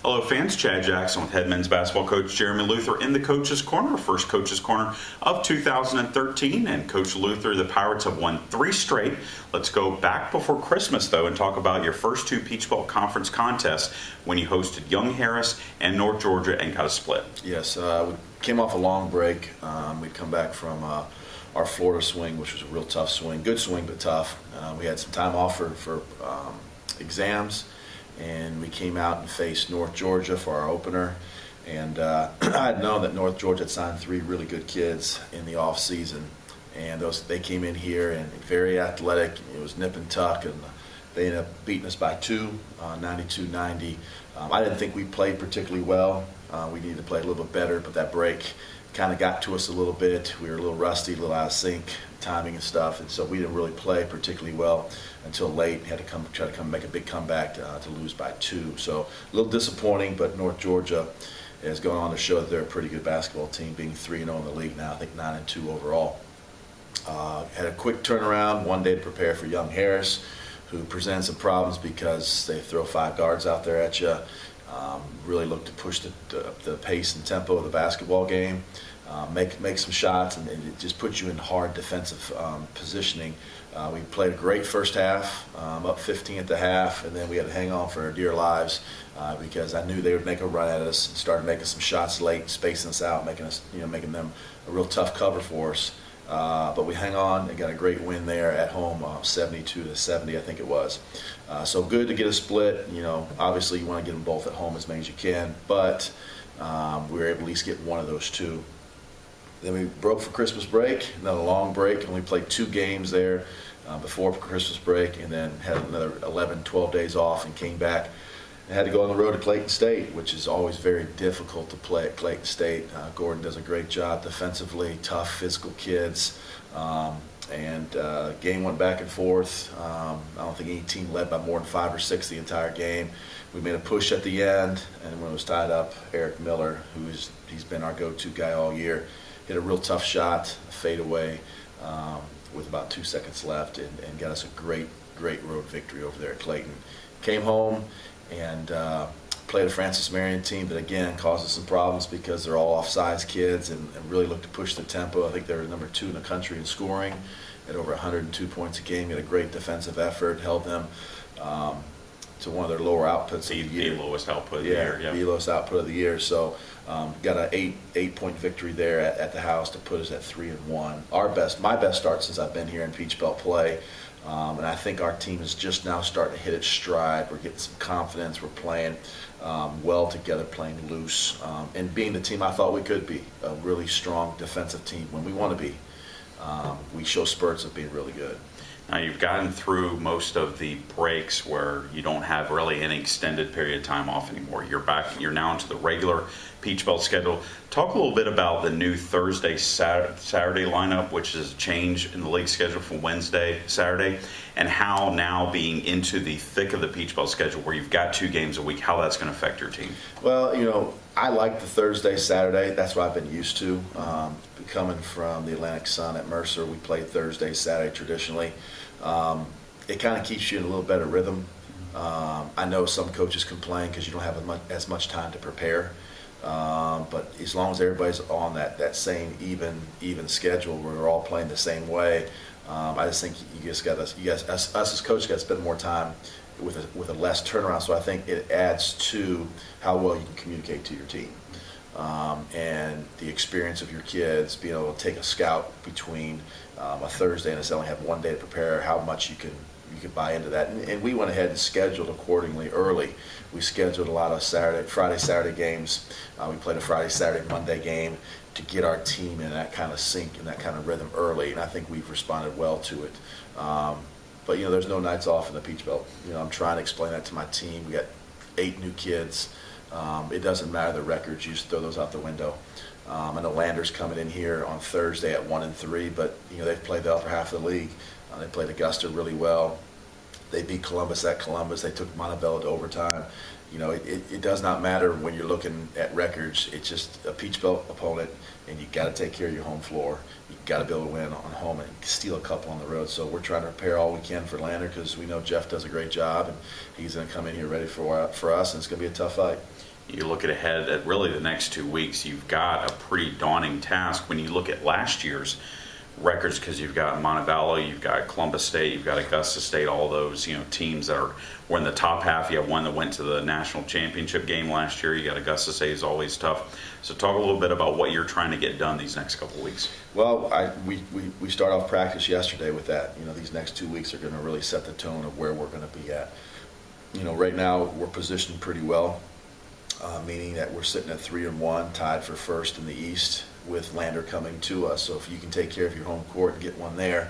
Hello fans, Chad Jackson with head men's basketball coach Jeremy Luther in the Coach's Corner, first Coach's Corner of 2013. And Coach Luther, the Pirates have won 3 straight. Let's go back before Christmas though and talk about your first 2 Peach Belt Conference contests when you hosted Young Harris and North Georgia and got a split. Yes, we came off a long break. We'd come back from our Florida swing, which was a real tough swing. Good swing, but tough. We had some time off for exams. And we came out and faced North Georgia for our opener. And I had known that North Georgia had signed 3 really good kids in the off season. And they came in here and very athletic. It was nip and tuck, and they ended up beating us by 2, 92-90. I didn't think we played particularly well. We needed to play a little bit better, but that break kind of got to us a little bit. We were a little rusty, a little out of sync, timing and stuff, and so we didn't really play particularly well until late. Had to try to make a big comeback to lose by 2. So a little disappointing, but North Georgia has gone on to show that they're a pretty good basketball team, being 3-0 in the league now. I think 9-2 overall. Had a quick turnaround, one day to prepare for Young Harris, who presents some problems because they throw 5 guards out there at you. Really look to push the pace and tempo of the basketball game, make some shots, and it just puts you in hard defensive positioning. We played a great first half, up 15 at the half, and then we had to hang on for our dear lives because I knew they would make a run at us and started making some shots late, spacing us out, making them a real tough cover for us. But we hang on and got a great win there at home, 72-70, I think it was. So good to get a split. Obviously you want to get them both at home as many as you can, but we were able to at least get one of those 2. Then we broke for Christmas break, another long break, and we played 2 games there before Christmas break, and then had another 11, 12 days off and came back. I had to go on the road to Clayton State, which is always very difficult to play at Clayton State. Gordon does a great job defensively, tough, physical kids. Game went back and forth. I don't think any team led by more than 5 or 6 the entire game. We made a push at the end, and when it was tied up, Eric Miller, he's been our go-to guy all year, hit a real tough shot, a fadeaway with about 2 seconds left, and got us a great road victory over there at Clayton. Came home and played a Francis Marion team that again causes some problems because they're all off-size kids and really look to push the tempo. I think they were number 2 in the country in scoring at over 102 points a game. Had a great defensive effort, held them to one of their lower outputs of the year. The lowest output of the year. Yeah, the lowest output of the year. So got an 8-point victory there at the house to put us at 3-1. My best start since I've been here in Peach Belt play. And I think our team is just now starting to hit its stride. We're getting some confidence. We're playing well together, playing loose, and being the team I thought we could be, a really strong defensive team when we want to be. We show spurts of being really good. Now you've gotten through most of the breaks where you don't have really any extended period of time off anymore. You're now into the regular Peach Belt schedule. Talk a little bit about the new Thursday, Saturday lineup, which is a change in the league schedule from Wednesday, Saturday, and how now being into the thick of the Peach Belt schedule where you've got 2 games a week, how that's going to affect your team. Well, I like the Thursday, Saturday. That's what I've been used to. Coming from the Atlantic Sun at Mercer, we played Thursday, Saturday traditionally. It kind of keeps you in a little better rhythm. I know some coaches complain because you don't have as much time to prepare. But as long as everybody's on that same even schedule, where we're all playing the same way, I just think us as coaches got to spend more time with a less turnaround. So I think it adds to how well you can communicate to your team. And the experience of your kids, being able to take a scout between a Thursday and a Saturday, have 1 day to prepare, how much you can buy into that. And we went ahead and scheduled accordingly early. We scheduled a lot of Friday, Saturday games. We played a Friday, Saturday, Monday game to get our team in that kind of sync and that kind of rhythm early. And I think we've responded well to it. But there's no nights off in the Peach Belt. I'm trying to explain that to my team. We got 8 new kids. It doesn't matter the records, you just throw those out the window. I know Lander's coming in here on Thursday at 1-3, but they've played the upper half of the league. They played Augusta really well. They beat Columbus at Columbus. They took Montebello to overtime. It does not matter when you're looking at records. It's just a Peach Belt opponent, and you got to take care of your home floor. You got to be able to win on home and steal a couple on the road. So we're trying to prepare all we can for Lander because we know Jeff does a great job, and he's going to come in here ready for us, and it's going to be a tough fight. you look ahead at really the next 2 weeks, you've got a pretty daunting task when you look at last year's records, because you've got Montevallo, you've got Columbus State, you've got Augusta State, all those teams that were in the top half. You have one that went to the national championship game last year. You got Augusta State is always tough. So talk a little bit about what you're trying to get done these next couple of weeks. Well, we start off practice yesterday with that. These next 2 weeks are going to really set the tone of where we're going to be at. Right now we're positioned pretty well, meaning that we're sitting at 3-1, tied for first in the East, with Lander coming to us. So if you can take care of your home court and get one there,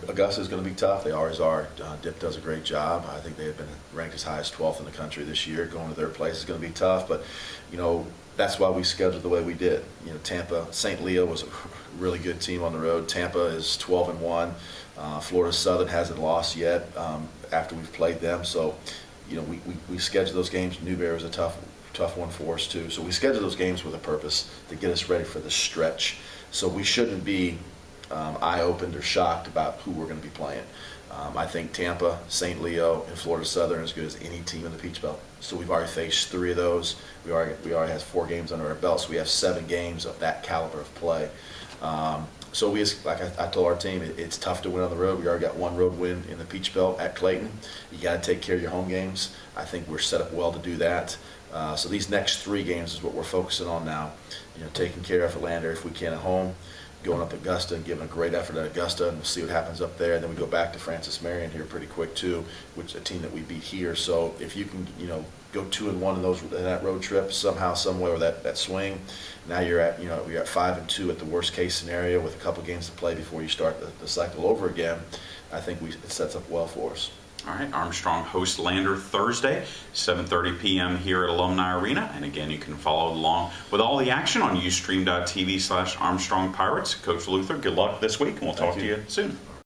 Augusta is going to be tough. They always are. Dip does a great job. I think they've been ranked as high as 12th in the country this year. Going to their place is going to be tough, but that's why we scheduled the way we did. Tampa, St. Leo was a really good team on the road. Tampa is 12-1. Florida Southern hasn't lost yet after we've played them. So we schedule those games. Newberry is a tough one for us too. So we schedule those games with a purpose to get us ready for the stretch. So we shouldn't be eye-opened or shocked about who we're going to be playing. I think Tampa, St. Leo, and Florida Southern are as good as any team in the Peach Belt. So we've already faced 3 of those. We already have 4 games under our belt. So we have 7 games of that caliber of play. So like I told our team, it's tough to win on the road. We already got 1 road win in the Peach Belt at Clayton. You got to take care of your home games. I think we're set up well to do that. So these next 3 games is what we're focusing on now. Taking care of Lander if we can at home, going up Augusta and giving a great effort at Augusta, and we'll see what happens up there. Then we go back to Francis Marion here pretty quick too, which is a team that we beat here. So if you can, go 2-1 in that road trip somehow, somewhere with that swing, now you're at 5-2 at the worst case scenario with a couple games to play before you start the cycle over again. I think it sets up well for us. All right, Armstrong hosts Lander Thursday, 7:30 p.m. here at Alumni Arena. And again, you can follow along with all the action on Ustream.tv/Armstrong Pirates. Coach Luther, good luck this week, and we'll talk to you soon.